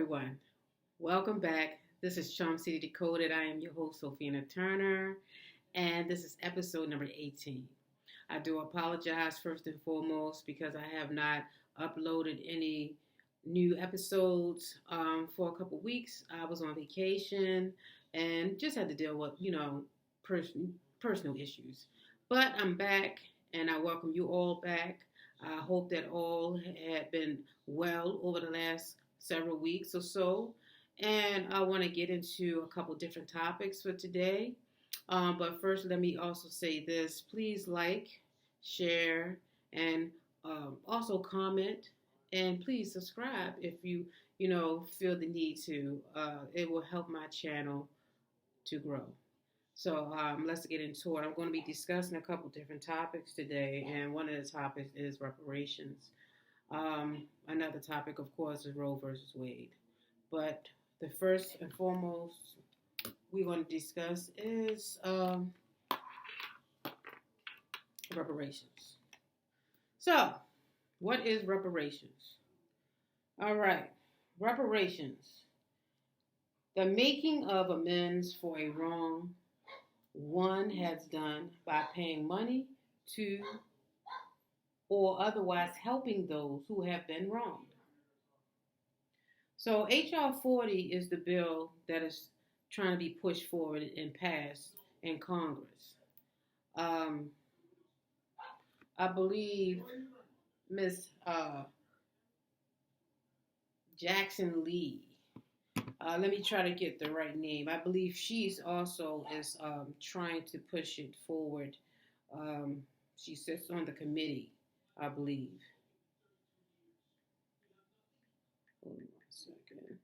everyone. Welcome back. This is Charm City Decoded. I am your host, Sophia Turner, and this is episode number 18. I do apologize first and foremost because I have not uploaded any new episodes for a couple weeks. I was on vacation and just had to deal with, pers- personal issues. But I'm back and I welcome you all back. I hope that all had been well over the last several weeks or so. And I want to get into a couple different topics for today. But first, let me also say this. Please like, share, and also comment. And please subscribe if you feel the need to. It will help my channel to grow. So let's get into it. I'm going to be discussing a couple different topics today, and one of the topics is reparations. Another topic, of course, is Roe versus Wade. But the first and foremost we want to discuss is reparations. So, what is reparations? All right, reparations. The making of amends for a wrong one has done by paying money to or otherwise helping those who have been wronged. So H.R. 40 is the bill that is trying to be pushed forward and passed in Congress. I believe Miss Jackson Lee. Let me try to get the right name. I believe she's also is trying to push it forward. She sits on the committee, I believe. Hold on 1 second.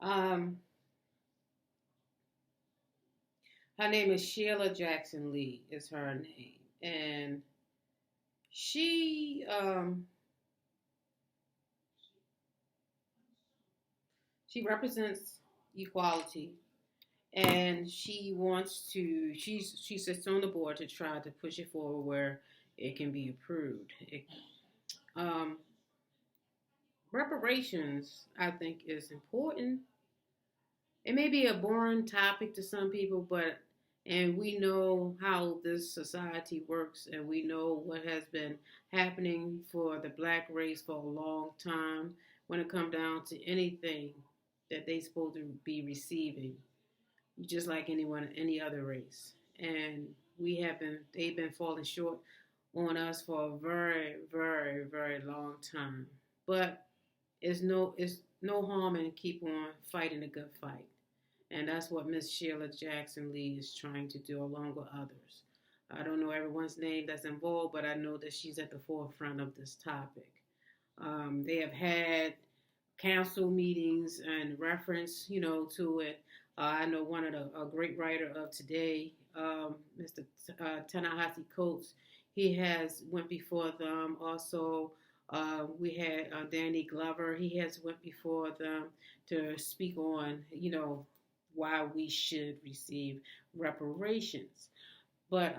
Um, Her name is Sheila Jackson Lee. Is her name, and she she represents equality, and she wants to. She sits on the board to try to push it forward where it can be approved. Um, Reparations, I think, is important. It may be a boring topic to some people, but and we know how this society works, and we know what has been happening for the black race for a long time when it comes down to anything that they supposed to be receiving, just like any other race. And they've been falling short on us for a very, very, very long time. But it's no harm in keep on fighting a good fight. And that's what Miss Sheila Jackson Lee is trying to do along with others. I don't know everyone's name that's involved, but I know that she's at the forefront of this topic. They have had council meetings and reference, to it. I know one of a great writer of today, Mr. Ta-Nehisi Coates. He has went before them. Also, we had Danny Glover. He has went before them to speak on, why we should receive reparations. But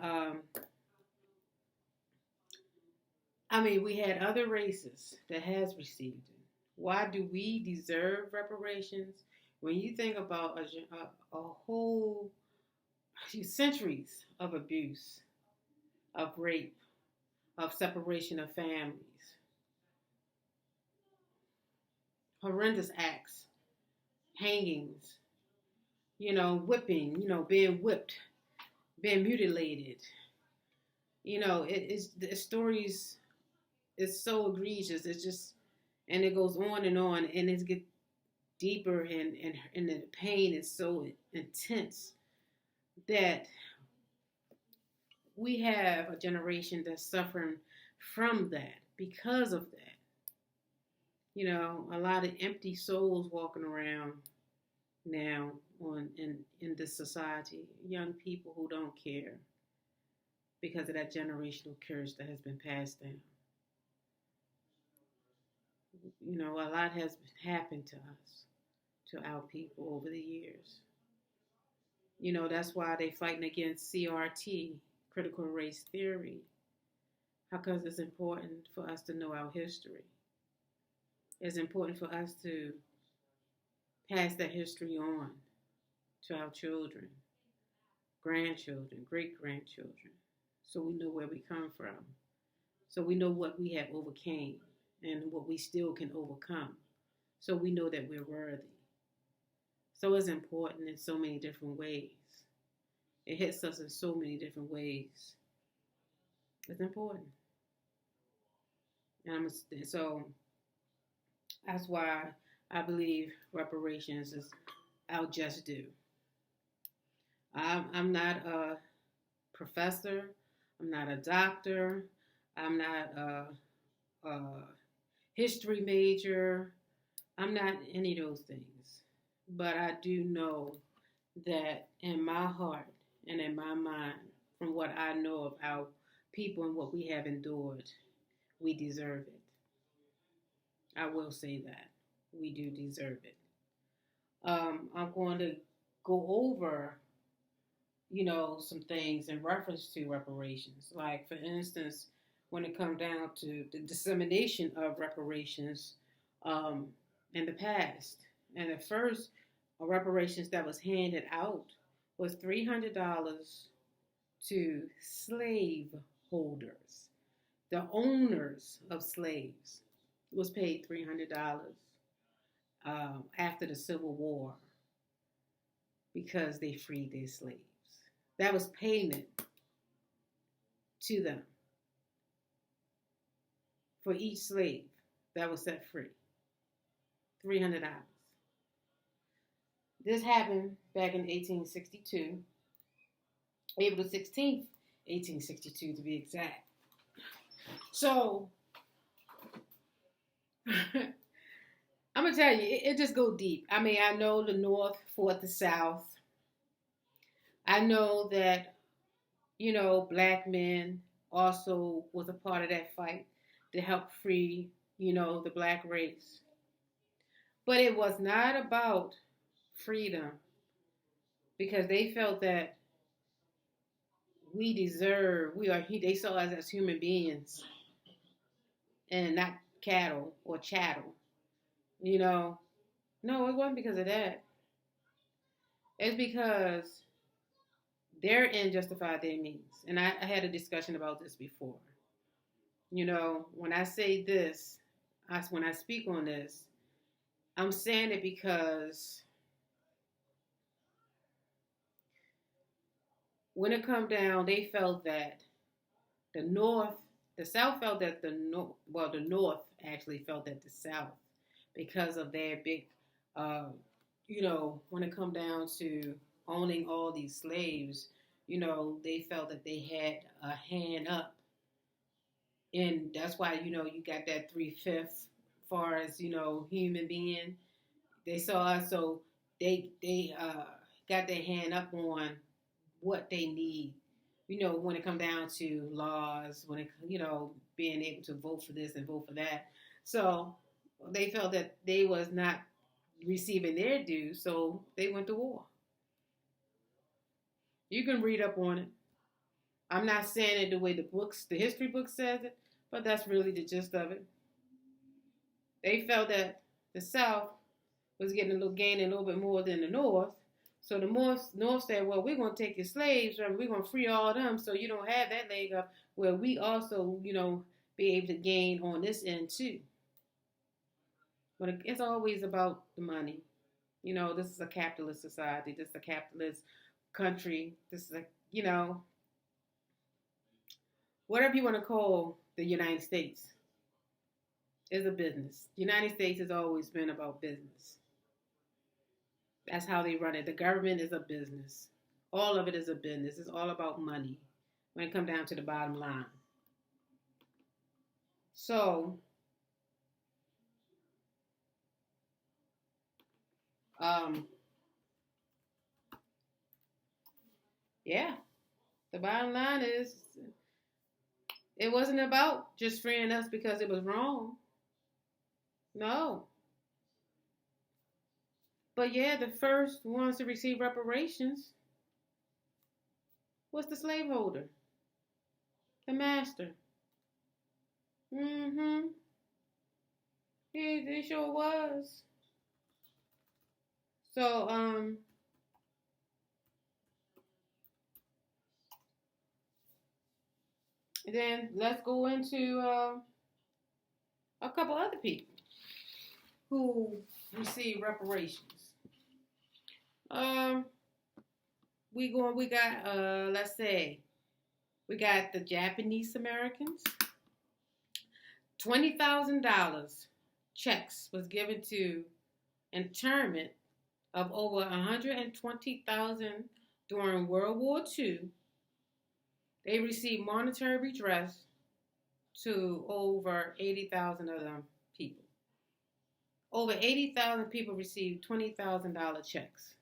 we had other races that has received it. Why do we deserve reparations? When you think about a whole centuries of abuse, of rape, of separation of families, horrendous acts, hangings, whipping, being whipped, being mutilated. The stories is so egregious. It's just, and it goes on, and it gets deeper, and the pain is so intense that we have a generation that's suffering from that because of that. A lot of empty souls walking around now in this society. Young people who don't care because of that generational curse that has been passed down. A lot has happened to us, to our people over the years. That's why they fighting against CRT, critical race theory, because it's important for us to know our history. It's important for us to pass that history on to our children, grandchildren, great grandchildren, so we know where we come from, so we know what we have overcame and what we still can overcome, so we know that we're worthy. So it's important in so many different ways. It hits us in so many different ways. It's important. So that's why I believe reparations is our just due. I'm not a professor. I'm not a doctor. I'm not a history major. I'm not any of those things. But I do know that in my heart and in my mind, from what I know of our people and what we have endured, we deserve it. I will say that. We do deserve it. I'm going to go over, some things in reference to reparations. Like, for instance, when it comes down to the dissemination of reparations in the past. And the first reparations that was handed out was $300 to slave holders. The owners of slaves was paid $300 after the Civil War because they freed their slaves. That was payment to them for each slave that was set free. $300. This happened back in 1862, April 16th, 1862 to be exact. So, I'm going to tell you, it just go deep. I mean, I know the North fought the South. I know that, black men also was a part of that fight to help free, the black race. But it was not about freedom because they felt that they saw us as human beings and not cattle or chattel. No, it wasn't because of that. It's because their end justified their means. And I had a discussion about this before. When I say this, when I speak on this, I'm saying it because when it come down, they felt that the South felt that the North actually felt that the South, because of their big, when it come down to owning all these slaves, they felt that they had a hand up. And that's why, you got that 3/5 far as, human being. They saw us, so they got their hand up on what they need. When it come down to laws, when it, being able to vote for this and vote for that. So they felt that they was not receiving their due, so they went to war. You can read up on it. I'm not saying it the way the history book says it, but that's really the gist of it. They felt that the South was gaining a little bit more than the North. So the North said, well, we're going to take your slaves, and we're going to free all of them so you don't have that leg up, where we also, be able to gain on this end too. But it's always about the money. This is a capitalist society. This is a capitalist country. This is whatever you want to call the United States is a business. The United States has always been about business. That's how they run it. The government is a business. All of it is a business. It's all about money when it comes down to the bottom line. So, Yeah, the bottom line is it wasn't about just freeing us because it was wrong. No. But yeah, the first ones to receive reparations was the slaveholder, the master. Mm-hmm. It sure was. So, then let's go into a couple other people who received reparations. Um, we got let's say we got the Japanese Americans. $20,000 checks was given to internment of over 120,000 during World War II. They received monetary redress to over 80,000 of them people. Over 80,000 people received $20,000 checks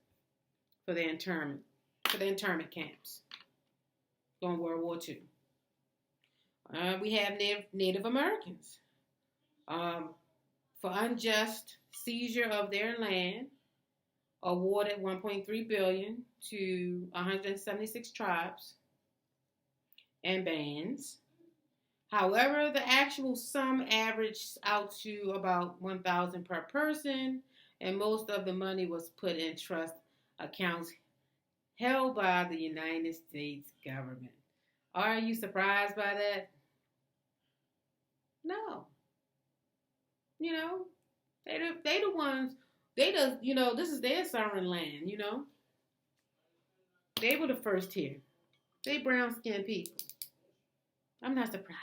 for their internment camps during World War II. We have Native Americans for unjust seizure of their land, awarded $1.3 billion to 176 tribes and bands. However, the actual sum averaged out to about $1,000 per person, and most of the money was put in trust accounts held by the United States government. Are you surprised by that? No. You know, they the ones, this is their sovereign land, They were the first here. They brown skinned people. I'm not surprised.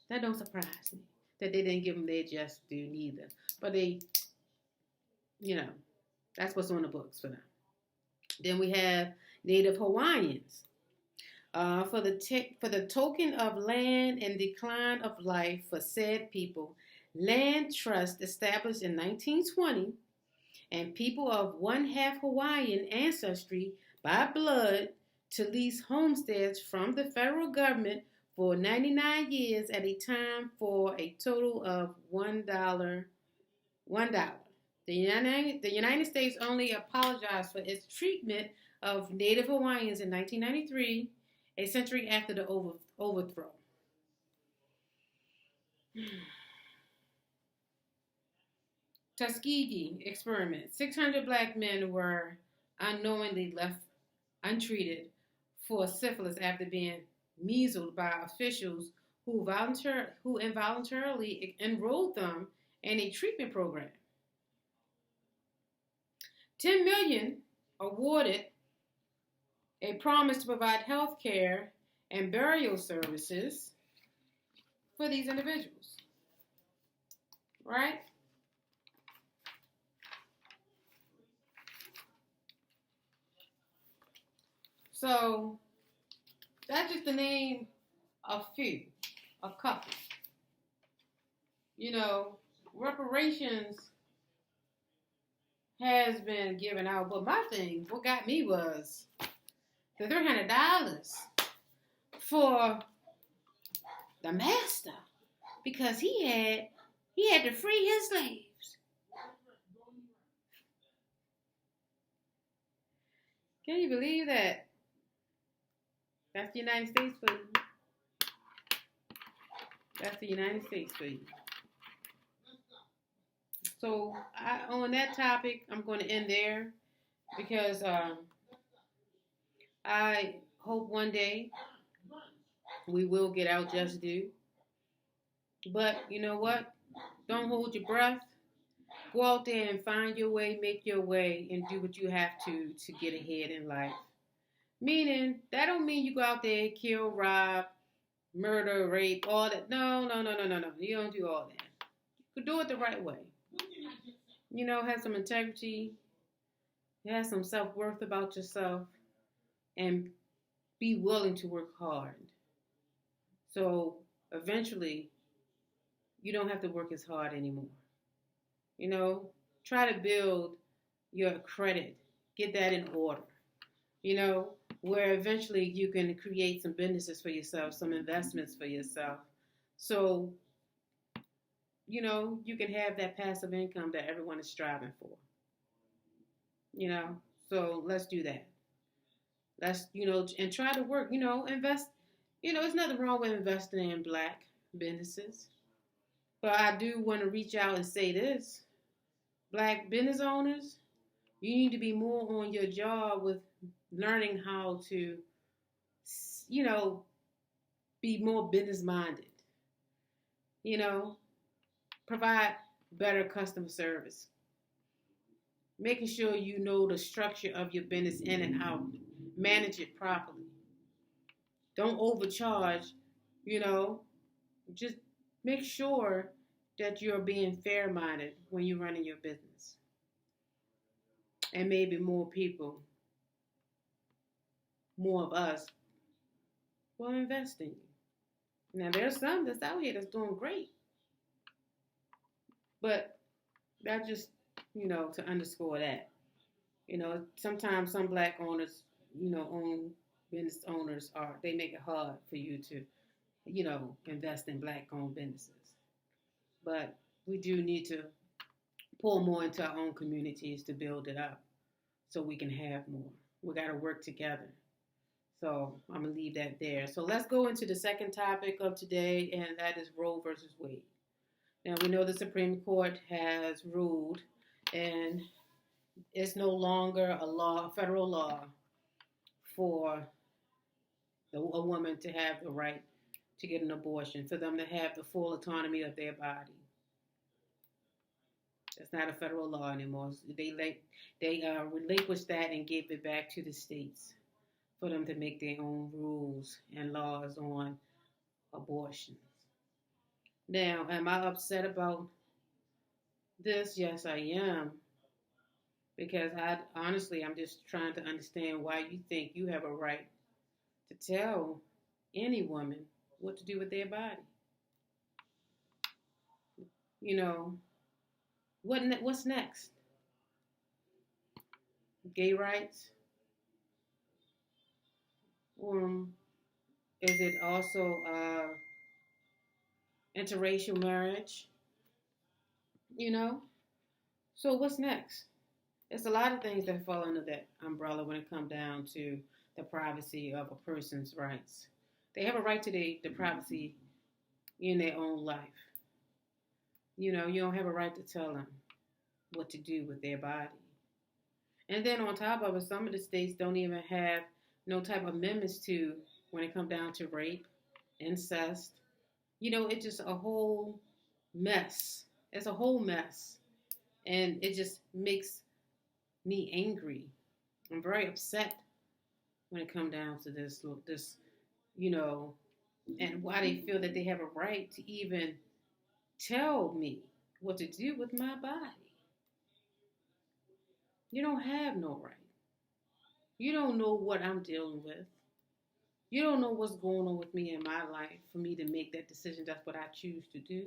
That don't surprise me that they didn't give them their just due neither. But they, you know, that's what's on the books for them. Then we have Native Hawaiians. For the token of land and decline of life for said people, land trust established in 1920, and people of one-half Hawaiian ancestry by blood to lease homesteads from the federal government for 99 years at a time for a total of $1. The United States only apologized for its treatment of Native Hawaiians in 1993, a century after the overthrow. Tuskegee experiment. 600 black men were unknowingly left untreated for syphilis after being measled by officials who involuntarily enrolled them in a treatment program. 10 million awarded a promise to provide health care and burial services for these individuals. Right? So that's just to name a couple. Reparations has been given out, but what got me was the $300 for the master, because he had to free his slaves. Can you believe that? That's the United States for you. That's the United States for you. So on that topic, I'm going to end there because I hope one day we will get our just due. But you know what? Don't hold your breath. Go out there and find your way, make your way, and do what you have to get ahead in life. Meaning, that don't mean you go out there, kill, rob, murder, rape, all that. No. You don't do all that. You do it the right way. Have some integrity. Have some self-worth about yourself. And be willing to work hard. So, eventually, you don't have to work as hard anymore. Try to build your credit. Get that in order. where eventually you can create some businesses for yourself, some investments for yourself. So, you can have that passive income that everyone is striving for, you know. So let's do that. Let's, and try to work, invest. There's nothing wrong with investing in black businesses. But I do want to reach out and say this: black business owners, you need to be more on your job with learning how to, you know, be more business minded, you know, provide better customer service, making sure you know the structure of your business in and out, manage it properly. Don't overcharge, you know, just make sure that you're being fair minded when you're running your business. And maybe more people, more of us, will invest in you. Now, there's some that's out here that's doing great, but that just, to underscore that. Sometimes some black owners, own business owners they make it hard for you to, invest in black owned businesses. But we do need to pour more into our own communities to build it up so we can have more. We got to work together. So I'm going to leave that there. So let's go into the second topic of today, and that is Roe versus Wade. Now, we know the Supreme Court has ruled, and it's no longer a federal law for a woman to have the right to get an abortion, for them to have the full autonomy of their body. It's not a federal law anymore. They relinquished that and gave it back to the states for them to make their own rules and laws on abortions. Now, am I upset about this? Yes, I am. Because I'm just trying to understand why you think you have a right to tell any woman what to do with their body. What's next? Gay rights? Is it also interracial marriage? So what's next? There's a lot of things that fall under that umbrella when it comes down to the privacy of a person's rights. They have a right to the privacy in their own life. You don't have a right to tell them what to do with their body. And then on top of it, some of the states don't even have no type of amendments to when it comes down to rape, incest. It's just a whole mess. It's a whole mess. And it just makes me angry. I'm very upset when it comes down to this, and why they feel that they have a right to even tell me what to do with my body. You don't have no right. You don't know what I'm dealing with. You don't know what's going on with me in my life for me to make that decision. That's what I choose to do.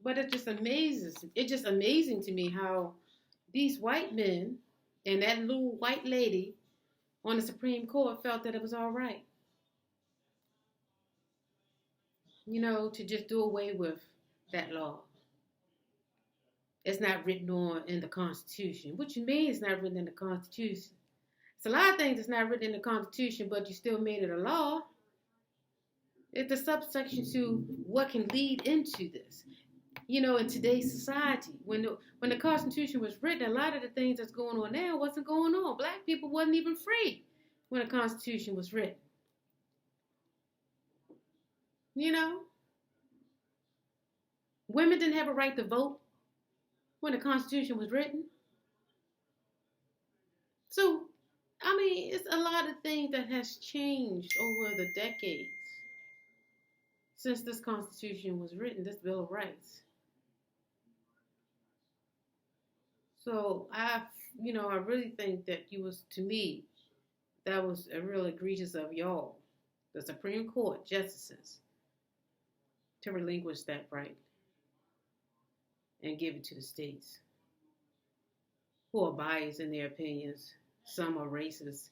But it's just amazing to me how these white men and that little white lady on the Supreme Court felt that it was all right. To just do away with that law. It's not written in the Constitution. What you mean it's not written in the Constitution? It's a lot of things that's not written in the Constitution, but you still made it a law. It's the subsection to what can lead into this. In today's society, when the Constitution was written, a lot of the things that's going on now wasn't going on. Black people wasn't even free when the Constitution was written. Women didn't have a right to vote when the Constitution was written. So, it's a lot of things that has changed over the decades since this Constitution was written, this Bill of Rights. So I really think that to me, that was a real egregious of y'all, the Supreme Court justices, to relinquish that right and give it to the states who are biased in their opinions some are racist.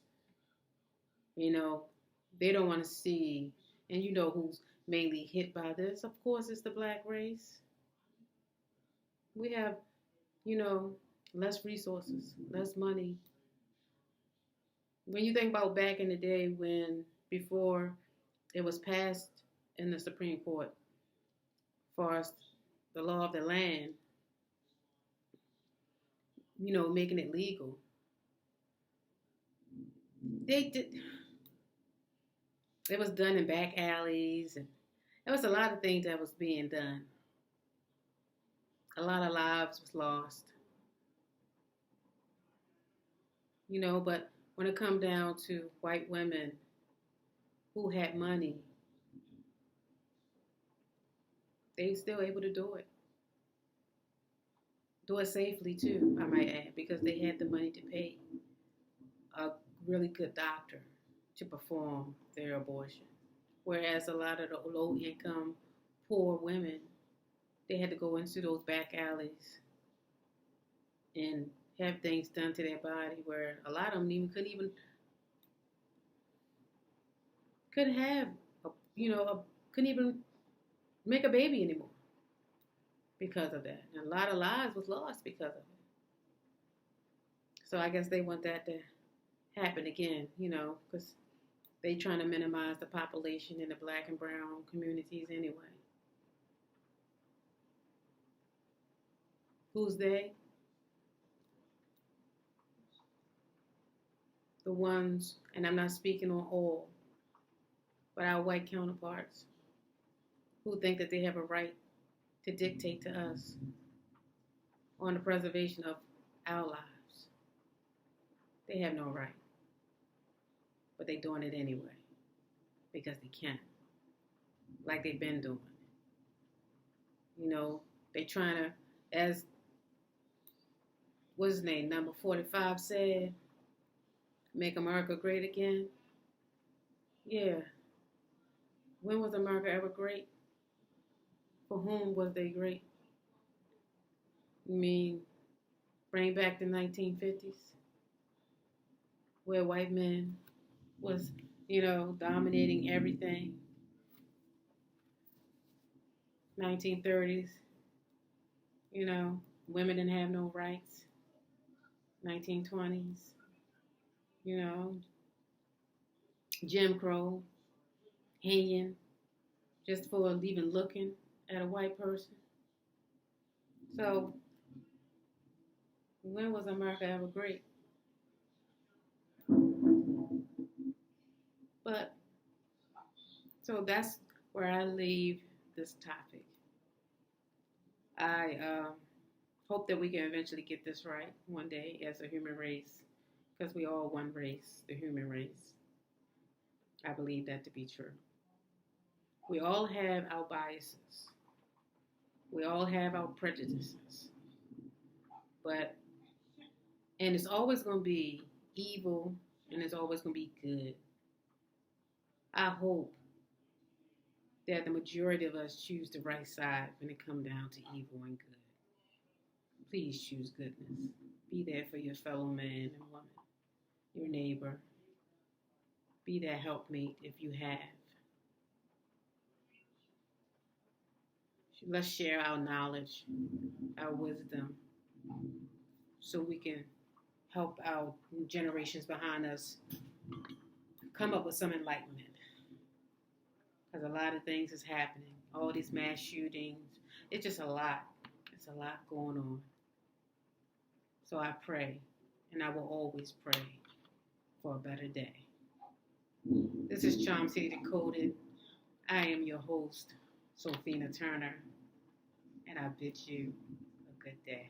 You know, they don't want to see, and you know who's mainly hit by this? Of course, it's the black race. We have, you know, less resources, less money. When you think about back in the day before it was passed in the Supreme Court for us, the law of the land, you know, making it legal, they did, it was done in back alleys, and there was a lot of things that was being done. A lot of lives was lost, you know, but when it come down to white women who had money, they still able to do it safely too, I might add, because they had the money to pay a really good doctor to perform their abortion. Whereas a lot of the low income, poor women, they had to go into those back alleys and have things done to their body where a lot of them couldn't have, couldn't even make a baby anymore because of that. And a lot of lives was lost because of it. So I guess they want that to happen again, you know, because they trying to minimize the population in the black and brown communities anyway. Who's they? The ones, and I'm not speaking on all, but our white counterparts who think that they have a right to dictate to us on the preservation of our lives. They have no right, but they're doing it anyway because they can, like they've been doing. You know, they trying to, as what's his name, number 45 said, make America great again. Yeah. When was America ever great? For whom was they great? You mean bring back the 1950s, where white men was, you know, dominating everything. 1930s, you know, women didn't have no rights. 1920s, you know, Jim Crow, hanging just for even looking at a white person. So when was America ever great? But so that's where I leave this topic. I hope that we can eventually get this right one day as a human race, because we all one race, the human race. I believe that to be true. We all have our biases. We all have our prejudices. And it's always going to be evil, and it's always going to be good. I hope that the majority of us choose the right side when it comes down to evil and good. Please choose goodness. Be there for your fellow man and woman, your neighbor. Be that helpmate if you have. Let's share our knowledge, our wisdom, so we can help our generations behind us come up with some enlightenment. Because a lot of things is happening. All these mass shootings. It's just a lot. It's a lot going on. So I pray, and I will always pray for a better day. This is Charm City Decoded. I am your host, Sophina Turner, and I bid you a good day.